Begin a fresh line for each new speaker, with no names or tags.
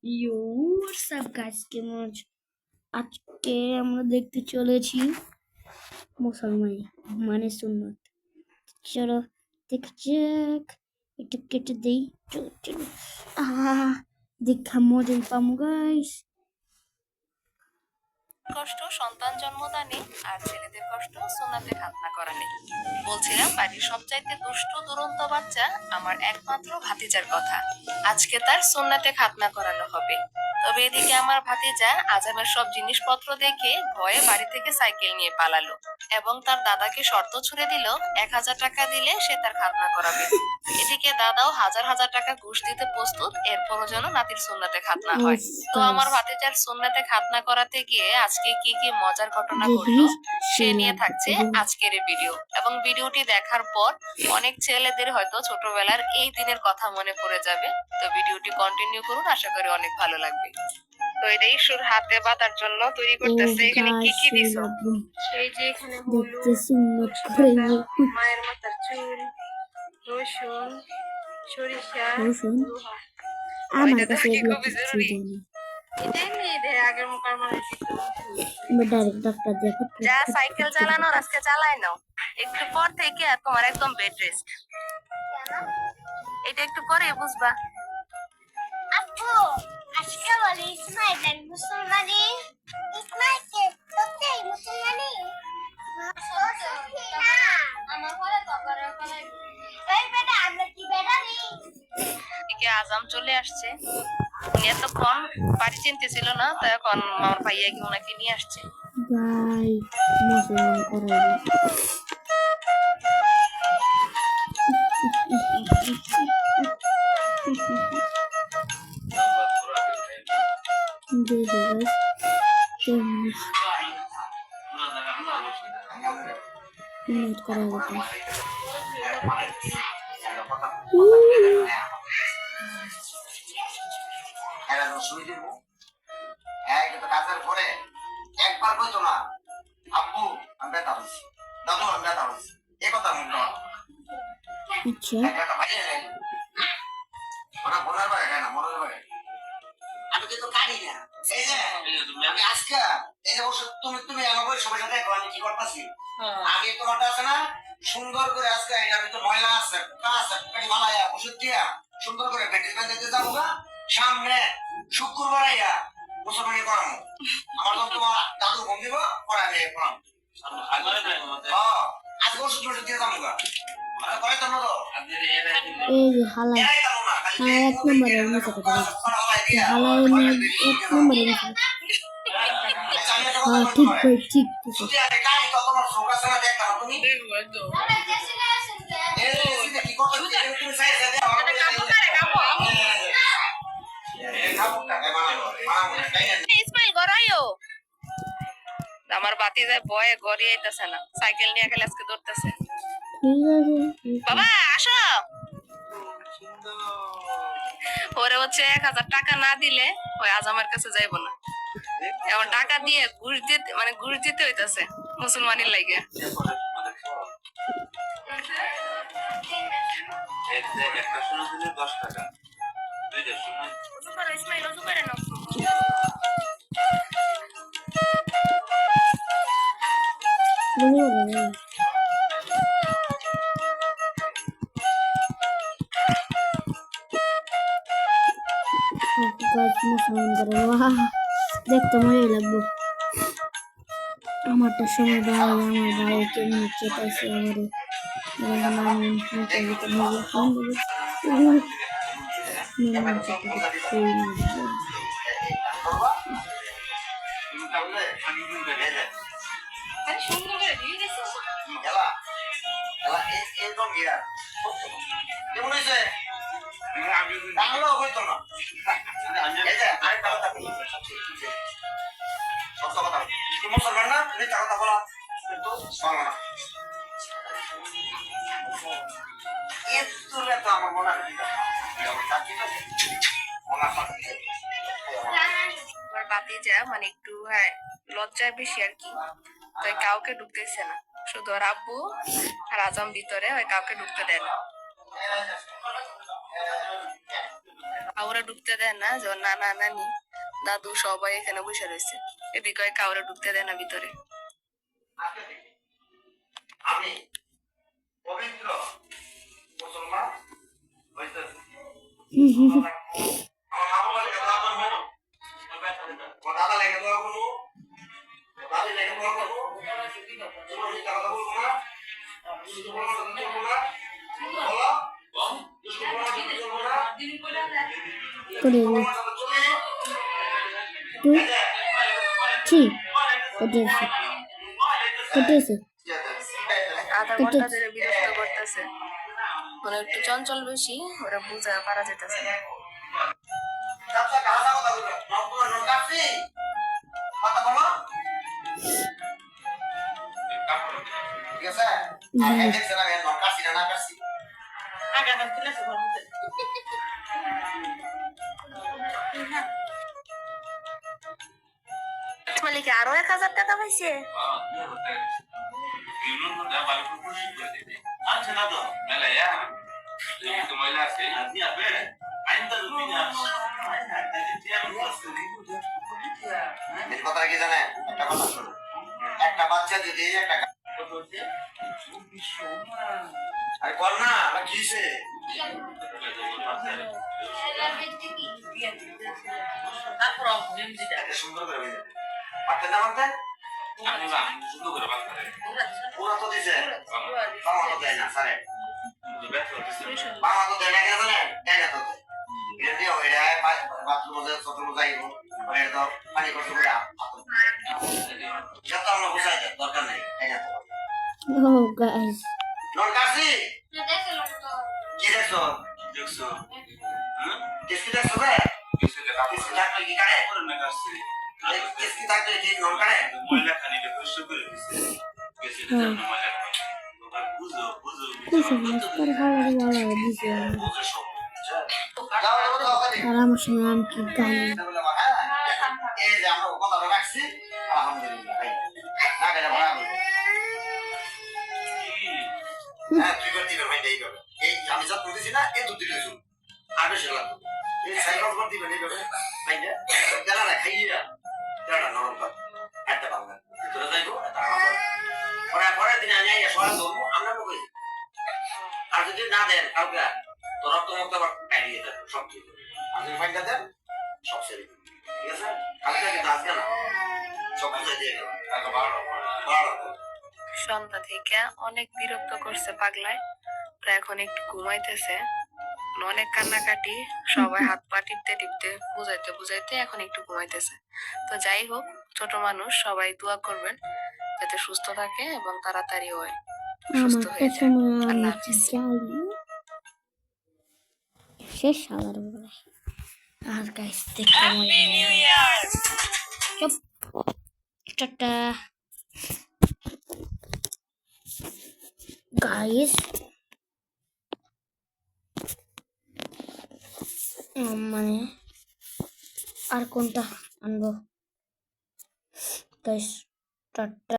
সব গাছ কেমন আজকে আমরা দেখতে চলেছি মুসলমান মানে সুন্নত। চলো দেখা যাক, একটু কেটে দেই। চলো চলো, দেখা মজাই পাবো গাইস।
কষ্ট সন্তান জন্মদানে আর ছেলেদের কষ্ট সুন্নাতে খাতনা করানে। বলছিলাম বাড়ির সবচাইতে দুষ্ট দুরন্ত বাচ্চা আমার একমাত্র ভাতিজার কথা। আজকে তার সুন্নাতে খাতনা করানো হবে। তবে এদিকে আমার ভাতিজা আজামের সব জিনিসপত্র দেখে ভয়ে বাড়ি থেকে সাইকেল নিয়ে পালালো এবং তার দাদাকে শর্ত ছুড়ে দিল 1000 টাকা দিলে সে তার খাতনা করাবে। এদিকে দাদাও হাজার হাজার টাকা ঘুষ দিতে প্রস্তুত, এরপরও যেন নাতির সুন্নাতে খাতনা হয়। তো আমার ভাতিজার সুন্নাতে খাতনা করাতে গিয়ে আজকে কি কি মজার ঘটনা ঘটলো সে নিয়ে থাকছে আজকের এই ভিডিও। এবং ভিডিওটি দেখার পর অনেক ছেলেদের হয়তো ছোটবেলার এই দিনের কথা মনে পড়ে যাবে। তো ভিডিওটি কন্টিনিউ করুন, আশা করি অনেক ভালো লাগবে। তো এটা ইস্যুর হাতে বাঁধার জন্য তৈরি করতেছে। এখানে কি কি দিছো? এই যে এখানে হলুদ, মায়ের মাথার চুল, রসুন, সরিষা,
আমার কাছে এগুলো কিছু জানি।
যা সাইকেল চালানো আজকে চালায় নাও, একটু পর থেকে তোমার একদম বেড রেস্ট। এটা একটু পরে বুঝবা।
আপু আজকে বলি ইসমাইল মুসলমানি ইসমাইলকে তোতেই মুসলমানি আমার বলে তো করে এই বেটা আমরা কি বেটা নি
এদিকে আজাম চলে আসছে। উনি এতক্ষণ বাড়ি চিনতে ছিল না, তো এখন আমার ভাইয়া কি ওনাকে নিয়ে আসছে।
ভাই মুসলমান করাই
কাজের পরে একবার কইতো না আপু আমি ব্যথা হয়েছি, দাদু আমি ব্যথা হয়েছি, এ কথা মনে হয় ওরা বোনার ভাই না মনের ভাই। আমি কিন্তু কাঁদি না, এই যে আমি আজকে এই যে তুমি তুমি আমার সবার সাথে আমি কি করতেছি আগে তোমারটা আছে না সুন্দর করে আজকে আমি তো ময়লা আছে কাজ মালাইয়া ওষুধ দিয়া সুন্দর করে বেঁধে বেঁধে যাবো না সামনে শুক্রবার আইয়া মুসলমানি করামো। আমার তো তোমার দাদু ঘুম দিব পড়াবে পড়াম আজকে ওষুধ টষুধ দিয়ে যাবো গা করে তো
এই যে হালা এক নম্বরের মতো কথা হালা এক নম্বরের মতো ঠিক ভাই ঠিক
ইসমাইল গড়াইও আমার বাতি যায় বয়ে গড়িয়ে আইতাছে না, সাইকেল নিয়ে গেলে আজকে দৌড়তেছে। বাবা আসো। ওরে হচ্ছে 1000 টাকা না দিলে ওই আজামের কাছে যাইবো না। এখন টাকা দিয়ে ঘুষ দিতে মানে ঘুষ দিতে হইতাছে মুসলমানের লাগে।
একটা শুনে দিলে 10 টাকা
ইসমাইল ওজু করে নাও।
দেখতে মজাই লাগবো। আমারটা সময় ভাই আমার ভাইকে নিয়ে চেতাছে
মুসলমান না কথা বলা কিন্তু না তো আমার মনে হয়
বাতিজা মানে একটু লজ্জায় বেশি আর কি, তো কাউকে ঢুকতেছে না, শুধু ওর আব্বু আর আজম ভিতরে ওই কাউকে ঢুকতে দেয় না। কাউরে ঢুকতে দেয় না, যে ওর নানা নানি দাদু সবাই এখানে বসে রয়েছে। এদিকে কাউরে ঢুকতে দেয় না ভিতরে।
আজকে থেকে আমি পবিত্র মুসলমান হইতেছি। আমার মা বাবা লেগে দোয়া করবো, আমার দাদা লেগে দোয়া করবো, দাদি লেগে দোয়া করবো, তোমার মিথ্যা কথা বলবো না, দুষ্টু বলবো না, চলবো না, বলো, দুষ্টু বলবো না, চলবো না,
করে
বলবো না, চলবো না।
তুই ঠিক কেটেছে কেটেছে
আধা ঘন্টা ধরে বিরক্ত করতেছে, মানে একটু চঞ্চল বেশি, ওরা বুঝা পারা যেতেছে না।
চাচা কাঁচা কথা বলবে, তোমার নোট কাটছি, কথা বলো, ঠিক আছে? আর হ্যাঁ দেখছেন আমি নোট কাটছি না কাটছি।
মালিক আরো 1,000 টাকা পাইছে।
আচ্ছা না তো এই কথা কি জানেন? একটা কথা শোনো, একটা বাচ্চা যদি আরে কর না আমার কিসে একটা সুন্দর করে বেঁধে পারতেন না মানতে ওরা তো দিছে বাবা তো দেয় না স্যারে বাবা তো দেয় না কেন জানেন? দেয় না তো এটা দিয়ে ওইটা বাথরুম চতুর্ম যাইব ওইটা তো পানি কষ্ট করে যত আমরা বোঝাই যায় দরকার নেই তাই না তো
ও গাইস
নোট কাটছি
দেখলো তো
কি দেখছো কিসকি দেখছো রে কিসকি থাকলে কি কাটে কিসকি থাকলে কি নোট কাটে
খুশি মাস্টার ভালো ভালো দিছে
যাও যাও যাও
আর আমার সঙ্গে আমি কি গাই
এই যে আমরা কথাটা রাখছি আলহামদুলিল্লাহ ভাই না গেলে ভালো হ্যাঁ তুই করে দিবে ভাই এই করে এই আমি যত বলেছি না এই দুধ দিলে শুন আর বেশি লাগবে এই সাইকেল করে দিবে এই করে ভাই না জানা না খাইয়া জানা নরম কর একটা বাংলা তোরা যাইবো এটা আমার পরে পরের দিন আমি আইয়া সবাই ধরবো আমরা কই আর যদি না দেন কাউকে তোরা তো মত আবার কাটিয়ে দেন সব ঠিক আর যদি ফাইনটা দেন সব সেরে ঠিক আছে কালকে কি দাস না সব বুঝাই দিয়ে গেল কালকে 12
সন্ধ্যা থেকে অনেক বিরক্ত করছে পাগলায়, তো এখন একটু ঘুমাইতেছে। অনেক কান্নাকাটি, সবাই হাত পা টিপতে টিপতে বুঝাইতে বুঝাইতে এখন একটু ঘুমাইতেছে। তো যাই হোক, ছোট মানুষ সবাই দোয়া করবেন যাতে সুস্থ থাকে এবং তাড়াতাড়ি হয় সুস্থ
আমার
হয়ে
তো
যায়।
সময়
আল্লাহ
আমি
হাফিজ।
জানি শেষ সালার বলে আর গাইস দেখতে চুপ টাটা গাইস মানে আর কোনটা আনবো গাইস টাটা।